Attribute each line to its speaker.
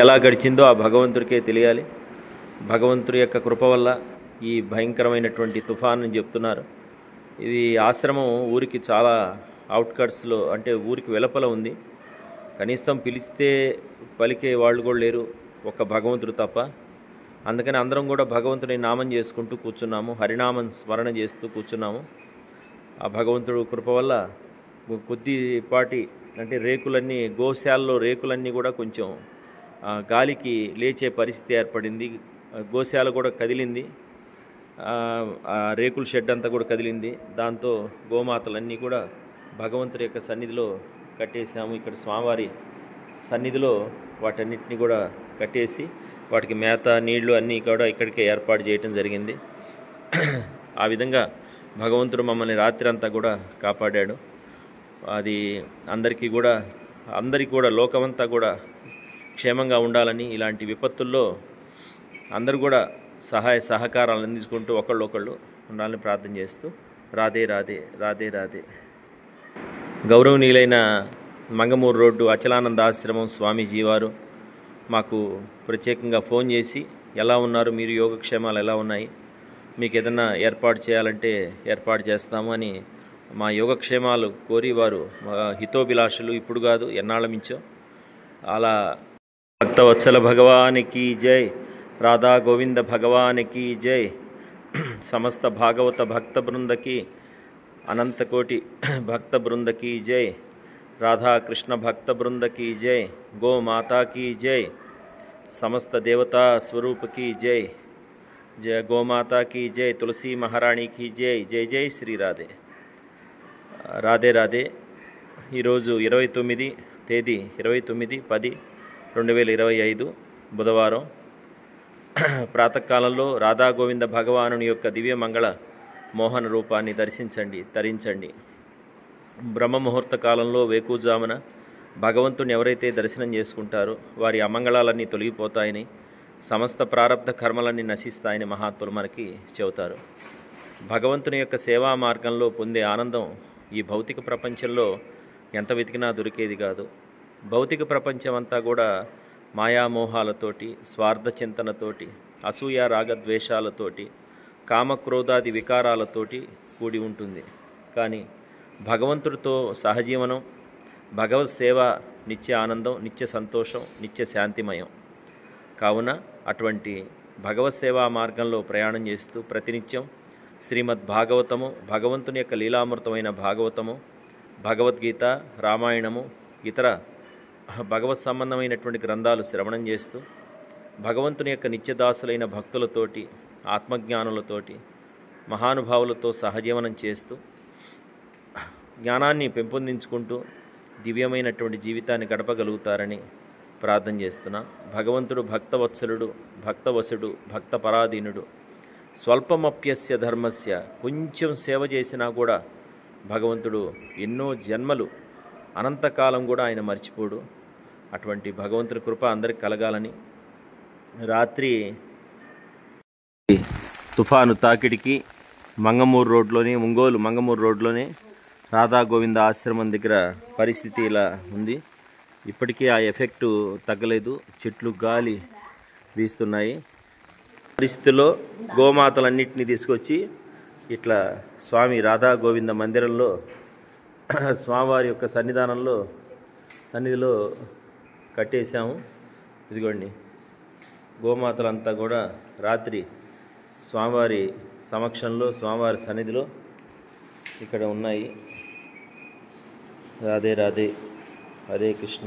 Speaker 1: ఎలా గడిచిందో ఆ భగవంతుడికే తెలియాలి. భగవంతుడి యొక్క కృప వల్ల ఈ భయంకరమైనటువంటి తుఫాన్ అని చెప్తున్నారు. ఇది ఆశ్రమం ఊరికి చాలా అవుట్కట్స్లో, అంటే ఊరికి వెలుపల ఉంది. కనీసం పిలిస్తే పలికే వాళ్ళు కూడా లేరు, ఒక్క భగవంతుడు తప్ప. అందుకని అందరం కూడా భగవంతుని నామం చేసుకుంటూ కూర్చున్నాము, హరినామం స్మరణ చేస్తూ కూర్చున్నాము. ఆ భగవంతుడు కృప వల్ల కొద్దిపాటి, అంటే రేకులన్నీ, గోశాలలో రేకులన్నీ కూడా కొంచెం గాలికి లేచే పరిస్థితి ఏర్పడింది. గోశాల కూడా కదిలింది, ఆ రేకుల షెడ్ అంతా కూడా కదిలింది. దాంతో గోమాతలన్నీ కూడా భగవంతుడి యొక్క సన్నిధిలో కట్టేసాము. ఇక్కడ స్వామివారి సన్నిధిలో వాటన్నిటిని కూడా కట్టేసి వాటికి మేత, నీళ్లు అన్నీ కూడా ఇక్కడికే ఏర్పాటు చేయటం జరిగింది. ఆ విధంగా భగవంతుడు మమ్మల్ని రాత్రి అంతా కూడా కాపాడాడు. అది అందరికీ కూడా లోకమంతా కూడా క్షేమంగా ఉండాలని, ఇలాంటి విపత్తుల్లో అందరూ కూడా సహాయ సహకారాలు అందించుకుంటూ ఒకళ్ళు ఉండాలని ప్రార్థన చేస్తూ రాధే రాధే రాధే రాధే. గౌరవనీయులైన మంగమూరు రోడ్డు అచలానంద ఆశ్రమం స్వామీజీ వారు మాకు ప్రత్యేకంగా ఫోన్ చేసి, ఎలా ఉన్నారు మీరు, యోగక్షేమాలు ఎలా ఉన్నాయి, మీకు ఏదన్నా ఏర్పాటు చేయాలంటే ఏర్పాటు చేస్తాము అని మా యోగక్షేమాలు కోరి వారు హితోభిలాషులు, ఇప్పుడు కాదు ఎన్నాళ్ళ మించో. అలా భక్తవత్సల భగవానికి జై, రాధా గోవింద భగవానికి జై, సమస్త భాగవత భక్త బృందకి, అనంతకోటి భక్త బృందకి జై, రాధాకృష్ణ భక్త బృందకి జై, గో మాతాకి జై, సమస్త దేవతా స్వరూపకి జై, జయ గోమాతాకి జై, తులసి మహారాణికి జై, జై జై శ్రీ రాధే. రాధే రాధే. ఈరోజు 29 తేదీ 29/10/2025 బుధవారం. ప్రాతకాలంలో రాధా గోవింద భగవానుని యొక్క దివ్య మంగళ మోహన రూపాన్ని తరించండి. బ్రహ్మముహూర్త కాలంలో వేకుజామున భగవంతుని ఎవరైతే దర్శనం చేసుకుంటారో వారి అమంగళాలన్నీ తొలగిపోతాయని, సమస్త ప్రారబ్ధ కర్మలన్నీ నశిస్తాయని మహాత్ములు మనకి చెబుతారు. భగవంతుని యొక్క సేవా మార్గంలో పొందే ఆనందం ఈ భౌతిక ప్రపంచంలో ఎంత వెతికినా దొరికేది కాదు. భౌతిక ప్రపంచం అంతా కూడా మాయామోహాలతోటి, స్వార్థ చింతనతోటి, అసూయ రాగద్వేషాలతోటి, కామక్రోధాది వికారాలతోటి కూడి ఉంటుంది. కానీ భగవంతుడితో సహజీవనం, భగవత్ సేవ నిత్య ఆనందం, నిత్య సంతోషం, నిత్య శాంతిమయం. కావున అటువంటి భగవత్ సేవా మార్గంలో ప్రయాణం చేస్తూ ప్రతినిత్యం శ్రీమద్ భాగవతము, భగవంతుని యొక్క లీలామృతమైన భాగవతము, భగవద్గీత, రామాయణము, ఇతర భగవత్ సంబంధమైనటువంటి గ్రంథాలు శ్రవణం చేస్తూ భగవంతుని యొక్క నిత్యదాసులైన భక్తులతోటి, ఆత్మజ్ఞానులతోటి, మహానుభావులతో సహజీవనం చేస్తూ జ్ఞానాన్ని పెంపొందించుకుంటూ దివ్యమైనటువంటి జీవితాన్ని గడపగలుగుతారని ప్రార్థన చేస్తున్నా. భగవంతుడు భక్తవత్సలుడు, భక్తవసుడు, భక్తపరాధీనుడు. స్వల్పమప్యస్య ధర్మస్య, కొంచెం సేవ చేసినా కూడా భగవంతుడు ఎన్నో జన్మలు, అనంతకాలం కూడా ఆయన మర్చిపోడు. అటువంటి భగవంతుని కృప అందరికి కలగాలని, రాత్రి తుఫాను తాకిడికి ఒంగోలు మంగమూరు రోడ్లోనే రాధా గోవింద ఆశ్రమం దగ్గర పరిస్థితి ఇలా ఉంది. ఇప్పటికీ ఆ ఎఫెక్టు తగ్గలేదు, చెట్లు గాలి వీస్తున్నాయి. పరిస్థితుల్లో గోమాతలన్నింటినీ తీసుకొచ్చి ఇట్లా స్వామి రాధా గోవింద మందిరంలో, స్వామివారి యొక్క సన్నిధిలో కట్టేశాము. ఇదిగోండి, గోమాతలంతా కూడా రాత్రి స్వామివారి సమక్షంలో, స్వామివారి సన్నిధిలో ఇక్కడ ఉన్నాయి. రాధే రాధే, హరే కృష్ణ.